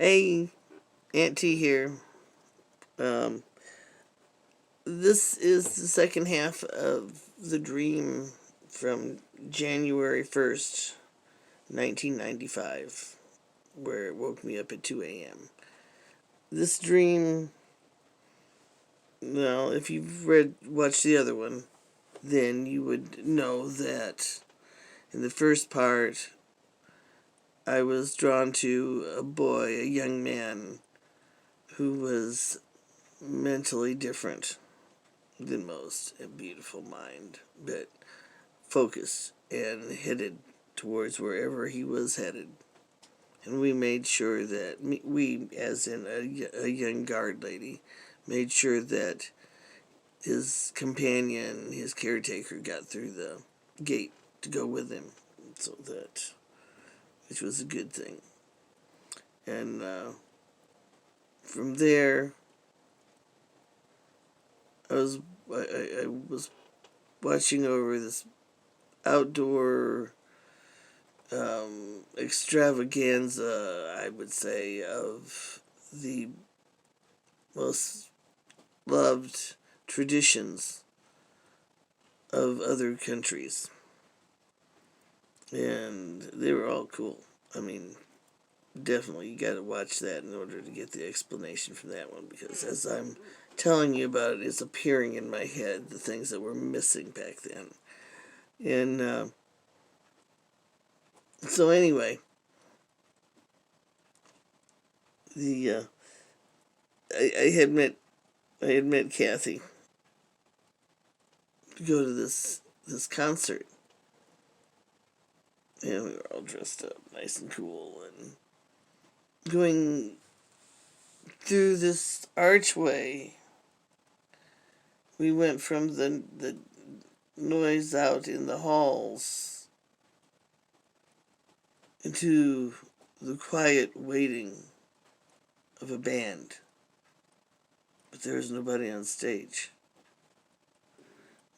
Hey, Aunt T here. Um, this is the second half of the dream from January 1st, 1995, where it woke me up at 2 a.m. This dream, well, if you've watched the other one, then you would know that in the first part, I was drawn to a boy, a young man, who was mentally different than most, a beautiful mind, but focused and headed towards wherever he was headed. And we made sure that, we, as in a young guard lady, made sure that his companion, his caretaker, got through the gate to go with him, so that, which was a good thing. And from there, I was I was watching over this outdoor extravaganza, I would say, of the most loved traditions of other countries. And they were all cool. I mean, definitely you got to watch that in order to get the explanation from that one, because as I'm telling you about it, it's appearing in my head, the things that were missing back then. And so anyway, the I had met Kathy to go to this concert, and we were all dressed up, nice and cool, and going through this archway. We went from the noise out in the halls into the quiet waiting of a band, but there was nobody on stage.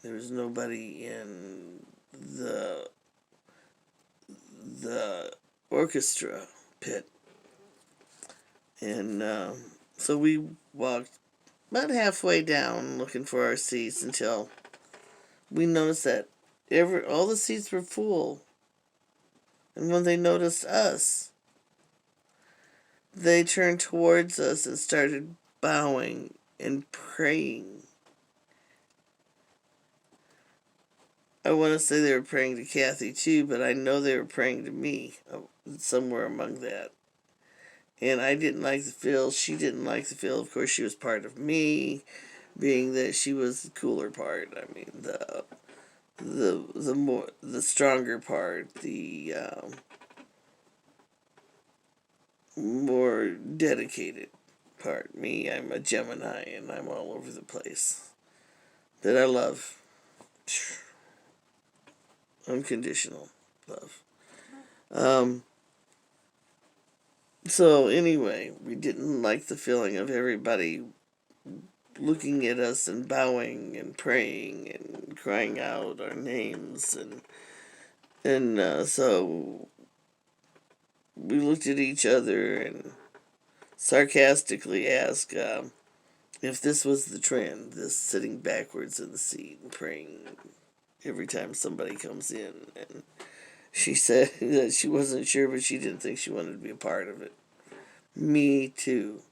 There was nobody in the orchestra pit. And so we walked about halfway down looking for our seats until we noticed that all the seats were full. And when they noticed us, they turned towards us and started bowing and praying. I want to say they were praying to Kathy too, but I know they were praying to me, somewhere among that. And I didn't like the feel. She didn't like the feel. Of course, she was part of me, being that she was the cooler part. I mean, the stronger part, the more dedicated part. Me, I'm a Gemini, and I'm all over the place. That I love. Unconditional love. Um, so anyway, we didn't like the feeling of everybody looking at us and bowing and praying and crying out our names, and so we looked at each other and sarcastically asked if this was the trend, this sitting backwards in the seat and praying every time somebody comes in. And she said that she wasn't sure, but she didn't think she wanted to be a part of it. Me too.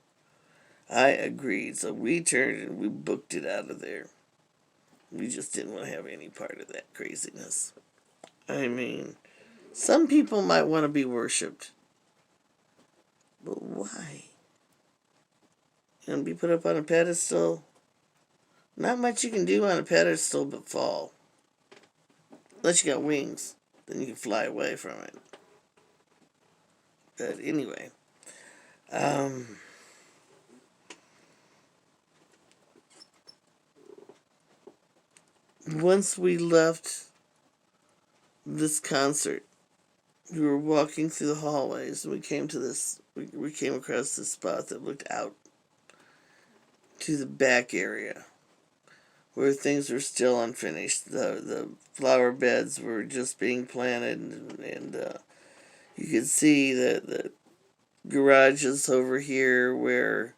I agreed, so we turned and we booked it out of there. We just didn't want to have any part of that craziness. I mean, some people might want to be worshipped, but why? You want to be put up on a pedestal? Not much you can do on a pedestal but fall. Unless you got wings, then you can fly away from it. But anyway, once we left this concert, we were walking through the hallways and we came to this. We came across this spot that looked out to the back area where things were still unfinished. The flower beds were just being planted, and you could see the garages over here where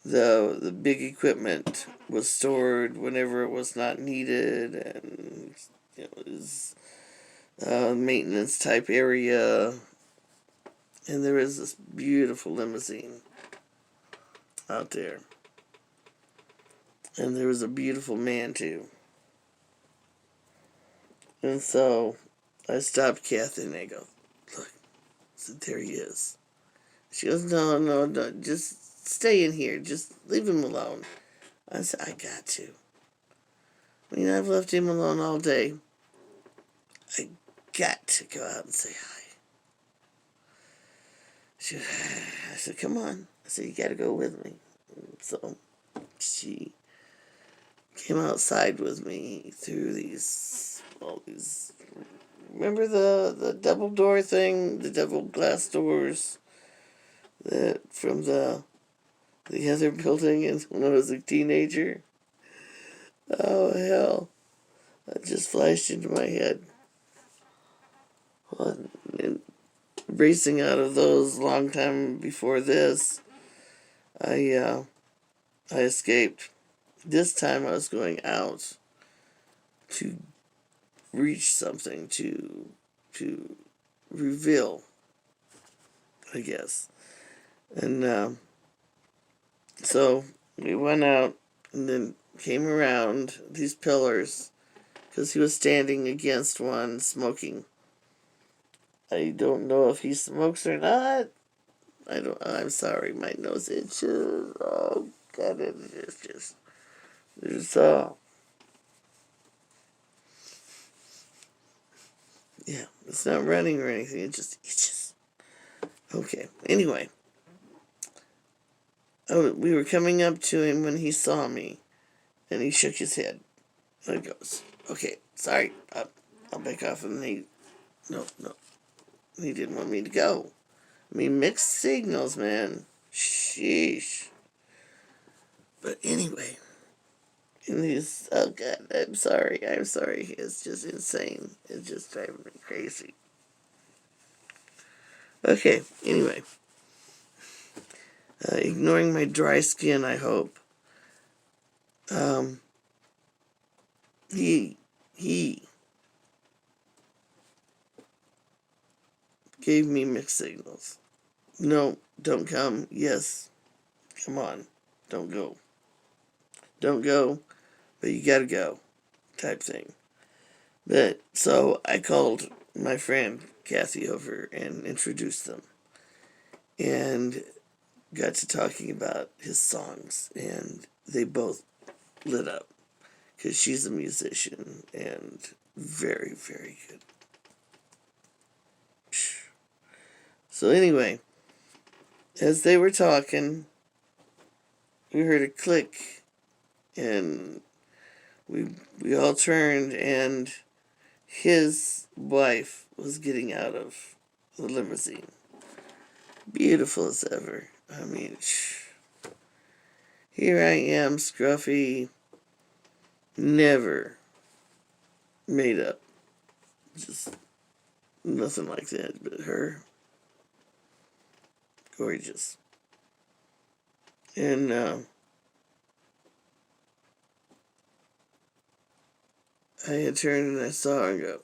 the big equipment was stored whenever it was not needed, and it was maintenance type area. And there is this beautiful limousine out there, and there was a beautiful man too. And so I stopped Kathy and I go, look, so there he is. She goes, no, no, no, just stay in here. Just leave him alone. I said, I got to. I mean, I've left him alone all day. I got to go out and say hi. I said, come on. I said, you got to go with me. And so she came outside with me through all these. Remember the double door thing, the double glass doors that from the other building, and when I was a teenager. Oh hell! That just flashed into my head. Well, and racing out of those long time before this, I escaped. This time I was going out to reach something to reveal, I guess. And so we went out and then came around these pillars because he was standing against one smoking. I don't know if he smokes or not. I'm sorry, my nose itches. Oh God, it's just there's yeah, it's not running or anything. It just itches. Okay. Anyway, we were coming up to him when he saw me, and he shook his head. And he goes, "Okay, sorry, I'll back off." And no, he didn't want me to go. I mean, mixed signals, man. Sheesh. But anyway, and he's, oh God, I'm sorry. It's just insane. It's just driving me crazy. Okay, anyway. Ignoring my dry skin, I hope. Um, he gave me mixed signals. No, don't come. Yes, come on. Don't go. Don't go, but you gotta go. Type thing. But so I called my friend Kathy over and introduced them, and got to talking about his songs, and they both lit up because she's a musician and very, very good. So anyway, as they were talking, we heard a click, and we all turned, and his wife was getting out of the limousine. Beautiful as ever. I mean, here I am, scruffy, never made up. Just nothing like that, but her, gorgeous. And I had turned and I saw her and go,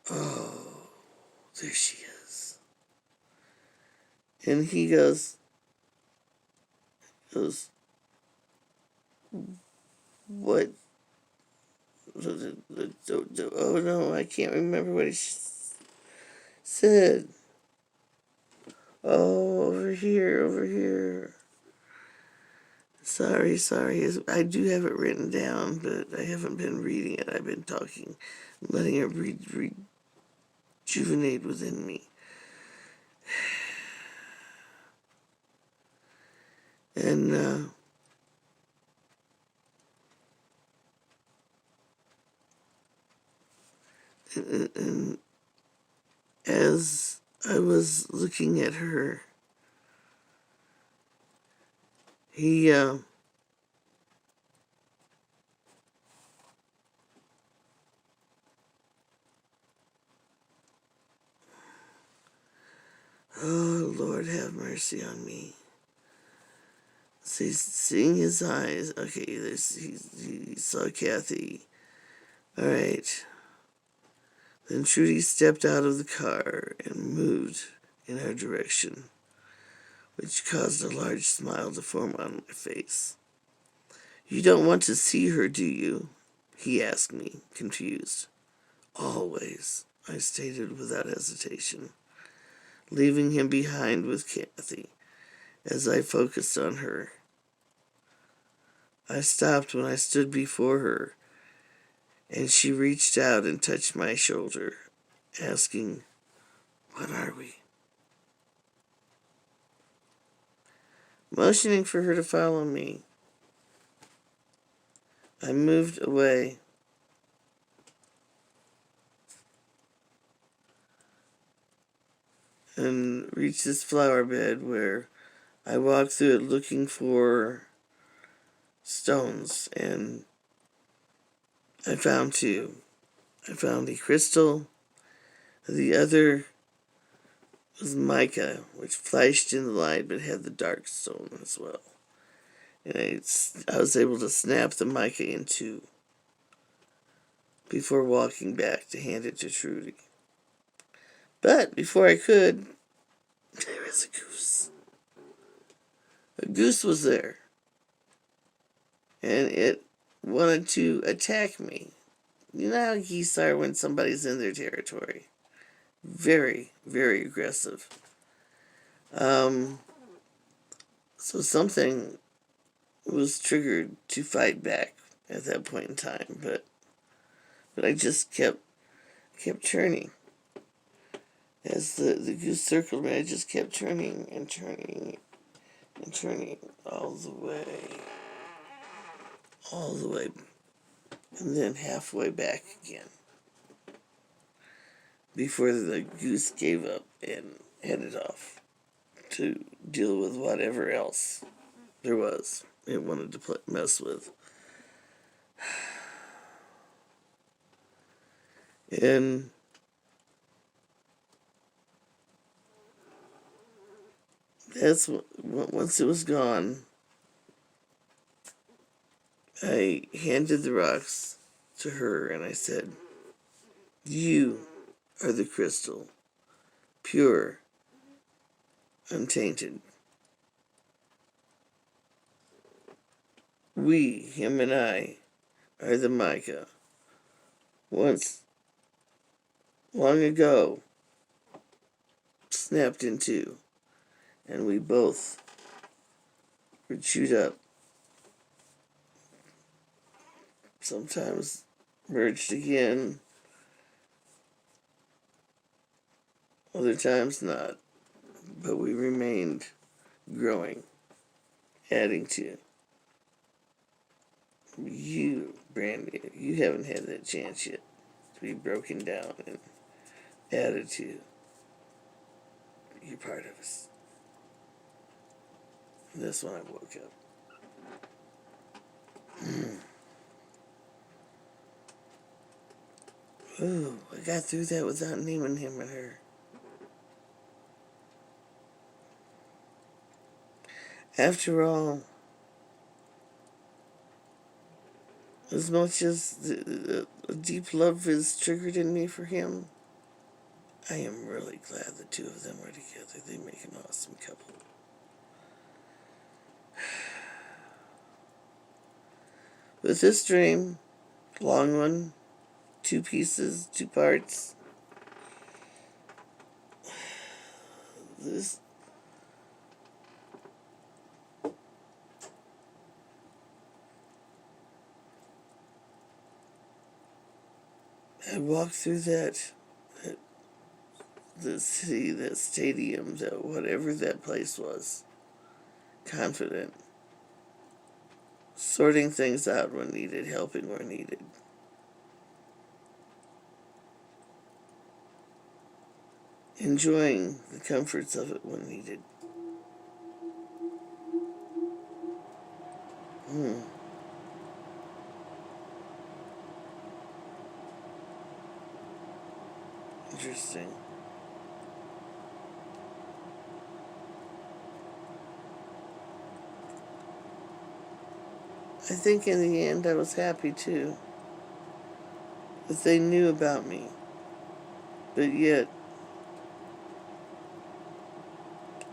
oh, there she is. And he goes, what? Oh no, I can't remember what he said. Oh, over here. Sorry. I do have it written down, but I haven't been reading it. I've been talking, letting it rejuvenate within me. And and as I was looking at her, he Oh, Lord, have mercy on me. See, seeing his eyes. Okay, he saw Kathy. All right. Then Trudy stepped out of the car and moved in our direction, which caused a large smile to form on my face. You don't want to see her, do you? He asked me, confused. Always, I stated without hesitation, leaving him behind with Kathy as I focused on her. I stopped when I stood before her, and she reached out and touched my shoulder, asking, "What are we?" Motioning for her to follow me, I moved away. And reached this flower bed where I walked through it looking for stones, and I found two. I found a crystal. The other was mica, which flashed in the light but had the dark stone as well. And I was able to snap the mica in two before walking back to hand it to Trudy. But before I could, there was a goose. A goose was there, and it wanted to attack me. You know how geese are when somebody's in their territory. Very, very aggressive. So something was triggered to fight back at that point in time, but I just kept turning. As the goose circled me, I just kept turning and turning and turning all the way, and then halfway back again before the goose gave up and headed off to deal with whatever else there was it wanted to mess with. And that's once it was gone, I handed the rocks to her and I said, "You are the crystal, pure, untainted. We, him and I, are the mica. Once, long ago, snapped in two, and we both were chewed up, sometimes merged again, other times not, but we remained growing, adding to. You, Brandy, you haven't had that chance yet to be broken down and added to. You're part of us." And that's when I woke up. Ooh, I got through that without naming him and her. After all, as much as the deep love is triggered in me for him, I am really glad the two of them were together. They make an awesome couple. With this dream, long one, 2 pieces, 2 parts, this I walked through the city, that stadium, that whatever that place was, confident, sorting things out when needed, helping where needed. Enjoying the comforts of it when needed. Interesting. I think in the end I was happy too, that they knew about me, but yet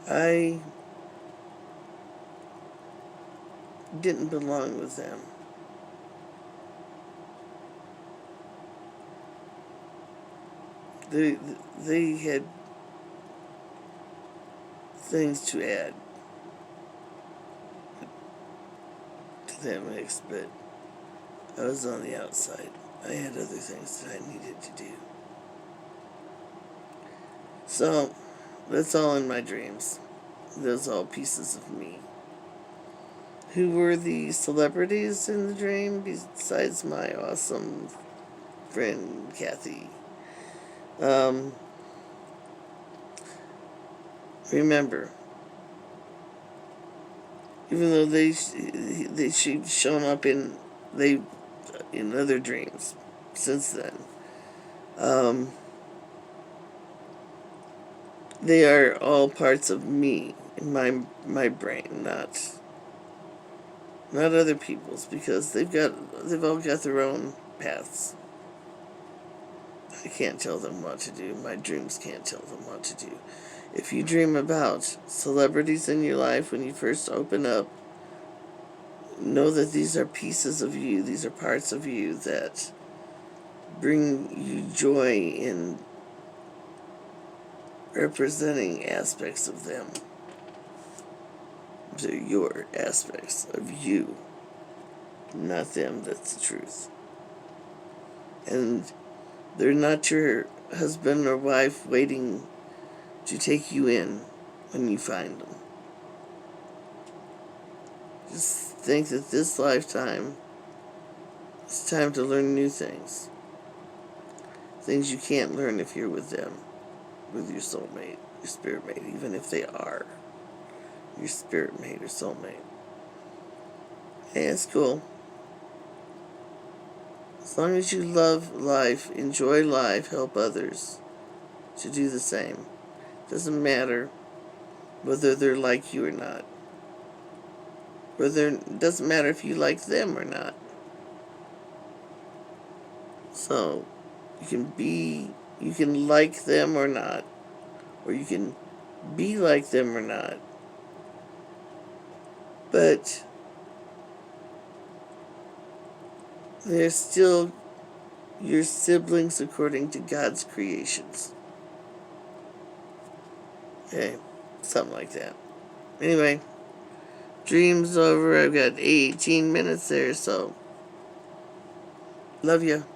I didn't belong with them. They had things to add to that mix, but I was on the outside. I had other things that I needed to do. So, that's all in my dreams. Those all pieces of me. Who were the celebrities in the dream besides my awesome friend Kathy? Remember, even though she'd shown up in other dreams since then, they are all parts of me in my brain, not other people's, because they've all got their own paths. I can't tell them what to do. My dreams can't tell them what to do. If you dream about celebrities in your life when you first open up, know that these are pieces of you, these are parts of you that bring you joy in representing aspects of them. They're your aspects of you, not them. That's the truth. And they're not your husband or wife waiting to take you in when you find them. Just think that this lifetime, it's time to learn new things. Things you can't learn if you're with them, with your soulmate, your spirit mate, even if they are your spirit mate or soulmate. Hey, it's cool. As long as you love life, enjoy life, help others to do the same. Doesn't matter whether they're like you or not. It doesn't matter if you like them or not. So, you can like them or not, or you can be like them or not. But they're still your siblings according to God's creations. Okay, something like that. Anyway, dream's over. I've got 18 minutes there, so love you.